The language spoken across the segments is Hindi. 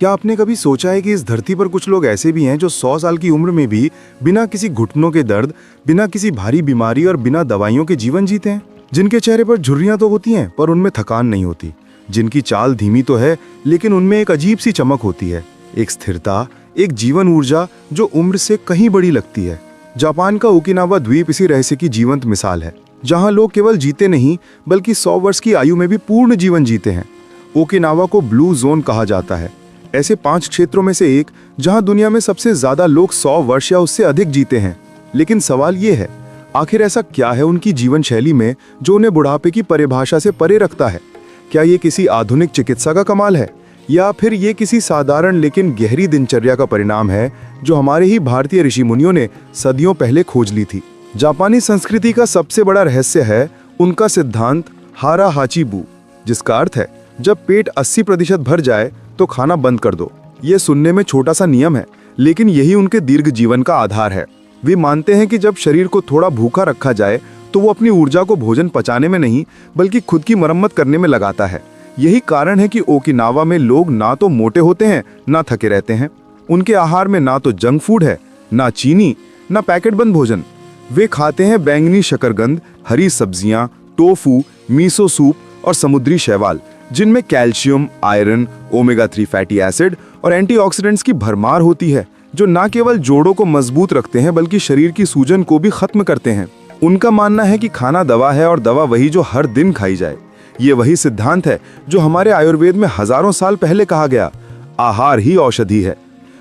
क्या आपने कभी सोचा है कि इस धरती पर कुछ लोग ऐसे भी हैं जो 100 साल की उम्र में भी बिना किसी घुटनों के दर्द, बिना किसी भारी बीमारी और बिना दवाइयों के जीवन जीते हैं? जिनके चेहरे पर झुर्रियां तो होती हैं पर उनमें थकान नहीं होती, जिनकी चाल धीमी तो है लेकिन उनमें एक अजीब सी चमक होती है, एक स्थिरता, एक जीवन ऊर्जा जो उम्र से कहीं बड़ी लगती है। जापान का ओकिनावा द्वीप इसी रहस्य की जीवंत मिसाल है, जहाँ लोग केवल जीते नहीं बल्कि 100 वर्ष की आयु में भी पूर्ण जीवन जीते हैं। ओकिनावा को ब्लू जोन कहा जाता है, ऐसे 5 क्षेत्रों में से एक जहां दुनिया में सबसे ज्यादा लोग 100 वर्ष या उससे अधिक जीते हैं। लेकिन सवाल ये है, आखिर ऐसा क्या है उनकी जीवन शैली में जो उन्हें बुढ़ापे की परिभाषा से परे रखता है? क्या ये किसी आधुनिक चिकित्सा का कमाल है या फिर ये किसी साधारण लेकिन गहरी दिनचर्या का परिणाम है जो हमारे ही भारतीय ऋषि मुनियों ने सदियों पहले खोज ली थी? जापानी संस्कृति का सबसे बड़ा रहस्य है उनका सिद्धांत हारा हाचीबू, जिसका अर्थ है जब पेट 80% भर जाए तो खाना बंद कर दो। ये सुनने में छोटा सा नियम है, लेकिन यही उनके दीर्घ जीवन का आधार है। वे मानते हैं कि जब शरीर को थोड़ा भूखा रखा जाए तो वो अपनी ऊर्जा को भोजन पचाने में नहीं बल्कि खुद की मरम्मत करने में लगाता है। यही कारण है कि ओकिनावा में लोग ना तो मोटे होते हैं ना थके रहते हैं। उनके आहार में ना तो जंक फूड है, ना चीनी, ना पैकेट बंद भोजन। वे खाते हैं बैंगनी शकरकंद, हरी सब्जियां, टोफू, मीसो सूप और समुद्री शैवाल, जिनमें calcium, iron, omega 3 fatty acid और एंटीऑक्सीडेंट्स की भरमार होती है, जो न केवल जोड़ों को मजबूत रखते हैं बल्कि शरीर की सूजन को भी खत्म करते हैं। उनका मानना है कि खाना दवा है और दवा वही जो हर दिन खाई जाए। ये वही सिद्धांत है जो हमारे आयुर्वेद में हजारों साल पहले कहा गया, आहार ही औषधि है।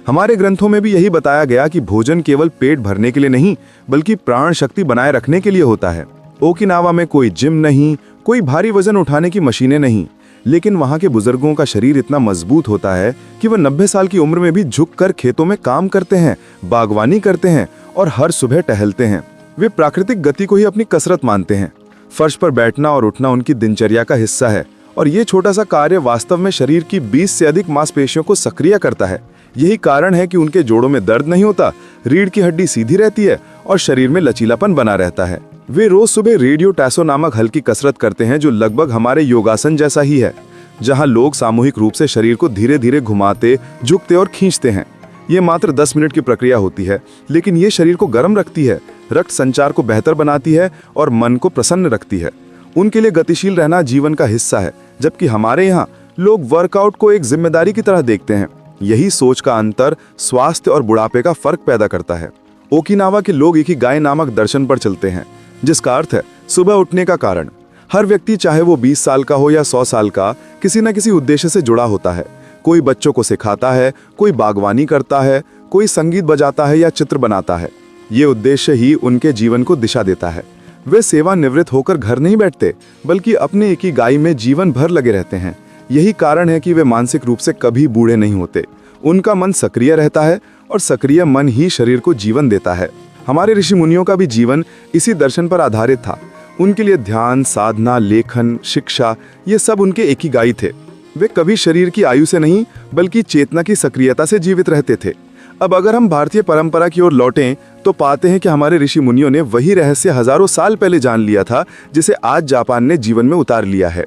हमारे ग्रंथों में भी यही बताया गया कि भोजन केवल पेट भरने के लिए नहीं बल्कि प्राण शक्ति बनाए रखने के लिए होता है। ओकिनावा में कोई जिम नहीं, कोई भारी वजन उठाने की मशीनें नहीं, लेकिन वहां के बुजुर्गों का शरीर इतना मजबूत होता है कि वह 90 साल की उम्र में भी झुककर खेतों में काम करते हैं, बागवानी करते हैं और हर सुबह टहलते हैं। वे प्राकृतिक गति को ही अपनी कसरत मानते हैं। फर्श पर बैठना और उठना उनकी दिनचर्या का हिस्सा है और ये छोटा सा कार्य वास्तव में शरीर की 20 से अधिक मांसपेशियों को सक्रिय करता है। यही कारण है कि उनके जोड़ों में दर्द नहीं होता, रीढ़ की हड्डी सीधी रहती है और शरीर में लचीलापन बना रहता है। वे रोज सुबह रेडियो टैसो नामक हल्की कसरत करते हैं जो लगभग हमारे योगासन जैसा ही है, जहां लोग सामूहिक रूप से शरीर को धीरे धीरे घुमाते, झुकते और खींचते हैं। ये मात्र 10 मिनट की प्रक्रिया होती है, लेकिन ये शरीर को गर्म रखती है, रक्त संचार को बेहतर बनाती है और मन को प्रसन्न रखती है। उनके लिए गतिशील रहना जीवन का हिस्सा है, जबकि हमारे यहाँ लोग वर्कआउट को एक जिम्मेदारी की तरह देखते हैं। यही सोच का अंतर स्वास्थ्य और बुढ़ापे का फर्क पैदा करता है। ओकिनावा के लोग इकिगाई नामक दर्शन पर चलते हैं, जिसका अर्थ है सुबह उठने का कारण। हर व्यक्ति, चाहे वो 20 साल का हो या 100 साल का, किसी न किसी उद्देश्य से जुड़ा होता है। कोई बच्चों को सिखाता है, कोई बागवानी करता है, कोई संगीत बजाता है या चित्र बनाता है। ये उद्देश्य ही उनके जीवन को दिशा देता है। वे सेवानिवृत्त होकर घर नहीं बैठते बल्कि अपने इकिगाई में जीवन भर लगे रहते हैं। यही कारण है कि वे मानसिक रूप से कभी बूढ़े नहीं होते। उनका मन सक्रिय रहता है और सक्रिय मन ही शरीर को जीवन देता है। हमारे ऋषि मुनियों का भी जीवन इसी दर्शन पर आधारित था। उनके लिए ध्यान, साधना, लेखन, शिक्षा, ये सब उनके इकिगाई थे। वे कभी शरीर की आयु से नहीं बल्कि चेतना की सक्रियता से जीवित रहते थे। अब अगर हम भारतीय परंपरा की ओर लौटें तो पाते हैं कि हमारे ऋषि मुनियों ने वही रहस्य हजारों साल पहले जान लिया था जिसे आज जापान ने जीवन में उतार लिया है।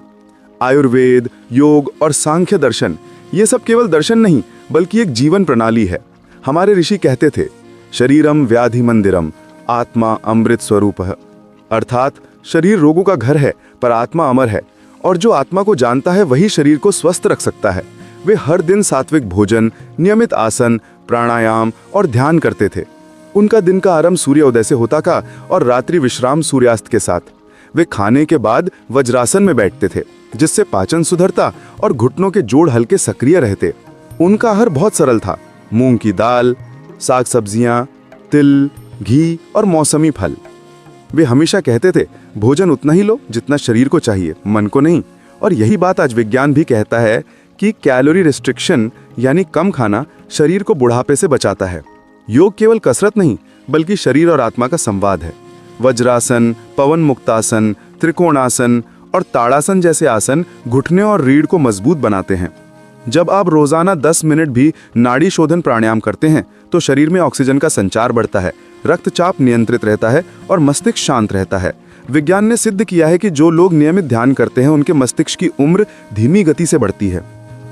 आयुर्वेद, योग और सांख्य दर्शन, ये सब केवल दर्शन नहीं बल्कि एक जीवन प्रणाली है। हमारे ऋषि कहते थे, शरीरम व्याधि मंदिरम, आत्मा अमृत स्वरूपः, अर्थात शरीर रोगों का घर है पर आत्मा अमर है और जो आत्मा को जानता है वही शरीर को स्वस्थ रख सकता है। वे हर दिन सात्विक भोजन, नियमित आसन, प्राणायाम और ध्यान करते थे। उनका दिन का आरंभ सूर्योदय से होता था और रात्रि विश्राम सूर्यास्त के साथ। वे खाने के बाद वज्रासन में बैठते थे, जिससे पाचन सुधरता और घुटनों के जोड़ हल्के सक्रिय रहते। उनका आहार बहुत सरल था, मूंग की दाल, साग सब्जियां, तिल, घी और मौसमी फल। वे हमेशा कहते थे, भोजन उतना ही लो जितना शरीर को चाहिए, मन को नहीं। और यही बात आज विज्ञान भी कहता है कि कैलोरी रिस्ट्रिक्शन यानी कम खाना शरीर को बुढ़ापे से बचाता है। योग केवल कसरत नहीं बल्कि शरीर और आत्मा का संवाद है। वज्रासन, पवन मुक्तासन, त्रिकोणासन और ताड़ासन जैसे आसन घुटने और रीढ़ को मजबूत बनाते हैं। जब आप रोजाना 10 मिनट भी नाड़ी शोधन प्राणायाम करते हैं तो शरीर में ऑक्सीजन का संचार बढ़ता है, रक्तचाप नियंत्रित रहता है और मस्तिष्क शांत रहता है। विज्ञान ने सिद्ध किया है कि जो लोग नियमित ध्यान करते हैं उनके मस्तिष्क की उम्र धीमी गति से बढ़ती है।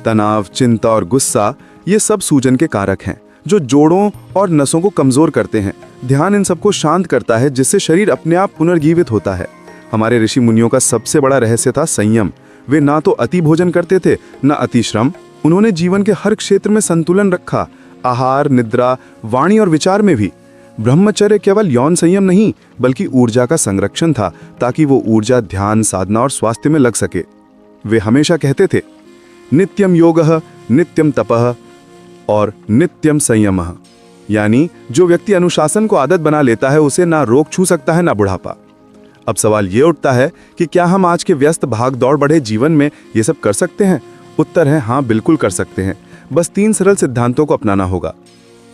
तनाव, चिंता और गुस्सा ये सब सूजन के कारक हैं जो जोड़ों और नसों को कमजोर करते हैं। ध्यान इन सबको शांत करता है, जिससे शरीर अपने आप पुनर्जीवित होता है। हमारे ऋषि मुनियों का सबसे बड़ा रहस्य था संयम। वे ना तो अति भोजन करते थे, न अति श्रम। उन्होंने जीवन के हर क्षेत्र में संतुलन रखा, आहार, निद्रा, वाणी और विचार में भी। ब्रह्मचर्य केवल यौन संयम नहीं, बल्कि ऊर्जा का संरक्षण था, ताकि वो ऊर्जा ध्यान, साधना और स्वास्थ्य में लग सके। वे हमेशा कहते थे, नित्यम योगः, नित्यम तपः और नित्यम संयमः। यानी जो व्यक्ति अनुशासन को आदत बना लेता है, उसे ना रोग छू सकता है, ना बुढ़ापा। अब सवाल ये उठता है कि क्या हम आज के व्यस्त भाग दौड़ बढ़े जीवन में ये सब कर सकते हैं? उत्तर है हाँ, बिल्कुल कर सकते हैं। बस 3 सरल सिद्धांतों को अपनाना होगा।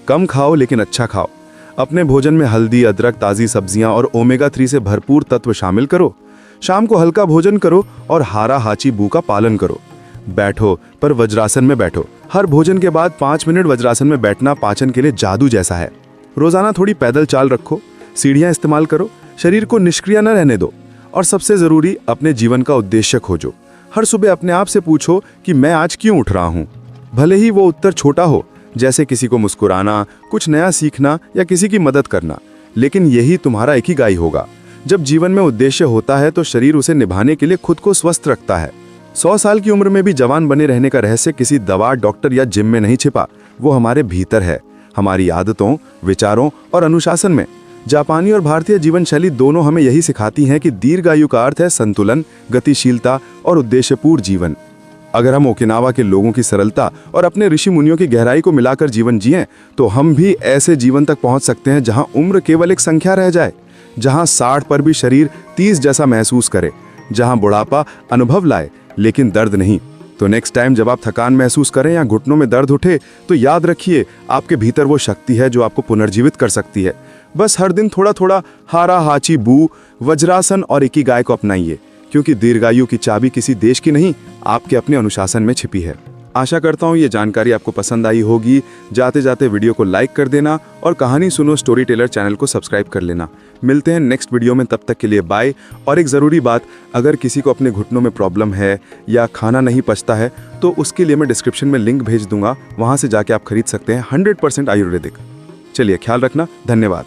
कम खाओ लेकिन अच्छा खाओ। अपने भोजन में हल्दी, अदरक, ताज़ी सब्जियां और ओमेगा 3 से भरपूर तत्व शामिल करो। शाम को हल्का भोजन करो और हारा हाची बू का पालन करो। बैठो, पर वज्रासन में बैठो। हर भोजन के बाद 5 मिनट वज्रासन में बैठना पाचन के लिए जादू जैसा है। रोजाना थोड़ी पैदल चाल रखो, सीढ़ियां इस्तेमाल करो, शरीर को निष्क्रिय न रहने दो। और सबसे जरूरी, अपने जीवन का उद्देश्य खोजो। हर सुबह अपने आप से पूछो कि मैं आज क्यों उठ रहा हूँ। भले ही वो उत्तर छोटा हो, जैसे किसी को मुस्कुराना, कुछ नया सीखना या किसी की मदद करना, लेकिन यही तुम्हारा इकिगाई होगा। जब जीवन में उद्देश्य होता है तो शरीर उसे निभाने के लिए खुद को स्वस्थ रखता है। 100 साल की उम्र में भी जवान बने रहने का रहस्य किसी दवा, डॉक्टर या जिम में नहीं छिपा। वो हमारे भीतर है, हमारी आदतों, विचारों और अनुशासन में। जापानी और भारतीय जीवन शैली दोनों हमें यही सिखाती हैं कि दीर्घायु का अर्थ है संतुलन, गतिशीलता और उद्देश्यपूर्ण जीवन। अगर हम ओकिनावा के लोगों की सरलता और अपने ऋषि मुनियों की गहराई को मिलाकर जीवन जिएं, तो हम भी ऐसे जीवन तक पहुंच सकते हैं जहां उम्र केवल एक संख्या रह जाए, जहां 60 पर भी शरीर 30 जैसा महसूस करे, जहां बुढ़ापा अनुभव लाए लेकिन दर्द नहीं। तो नेक्स्ट टाइम जब आप थकान महसूस करें या घुटनों में दर्द उठे, तो याद रखिए, आपके भीतर वो शक्ति है जो आपको पुनर्जीवित कर सकती है। बस हर दिन थोड़ा थोड़ा हारा हाची बू, वज्रासन और इकिगाई को अपनाइए, क्योंकि दीर्घायु की चाबी किसी देश की नहीं, आपके अपने अनुशासन में छिपी है। आशा करता हूँ ये जानकारी आपको पसंद आई होगी। जाते जाते वीडियो को लाइक कर देना और कहानी सुनो स्टोरी टेलर चैनल को सब्सक्राइब कर लेना। मिलते हैं नेक्स्ट वीडियो में, तब तक के लिए बाय। और एक ज़रूरी बात, अगर किसी को अपने घुटनों में प्रॉब्लम है या खाना नहीं पचता है, तो उसके लिए मैं डिस्क्रिप्शन में लिंक भेज दूंगा, वहाँ से जाके आप खरीद सकते हैं 100% आयुर्वेदिक। चलिए, ख्याल रखना, धन्यवाद।